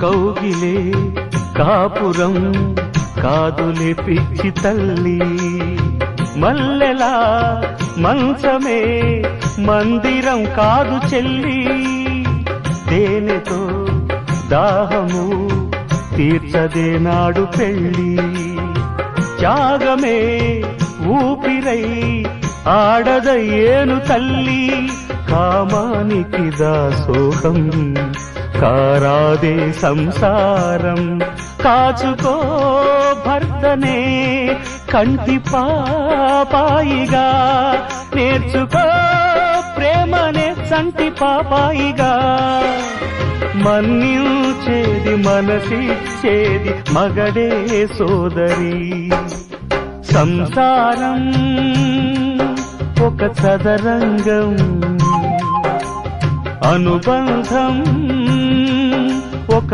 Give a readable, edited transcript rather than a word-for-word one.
కౌగిలే కాపురం కాదులే పిచ్చి తల్లి, మల్లెలా మంచమే మందిరం కాదు చెల్లి, తేనెతో దాహము తీర్చదే నాడు పెళ్ళి, త్యాగమే ఊపిరై ఆడదయ్యేను తల్లి, కామానికి దాసోహం కారాదే సంసారం, కాచుకో భర్తనే కంటి పాపాయిగా, నేర్చుకో ప్రేమనే సంటి పాపాయిగా, మన్నించేది మనసిచ్చేది మగడే సోదరి, సంసారం ఒక చదరంగం, అనుబంధం ఒక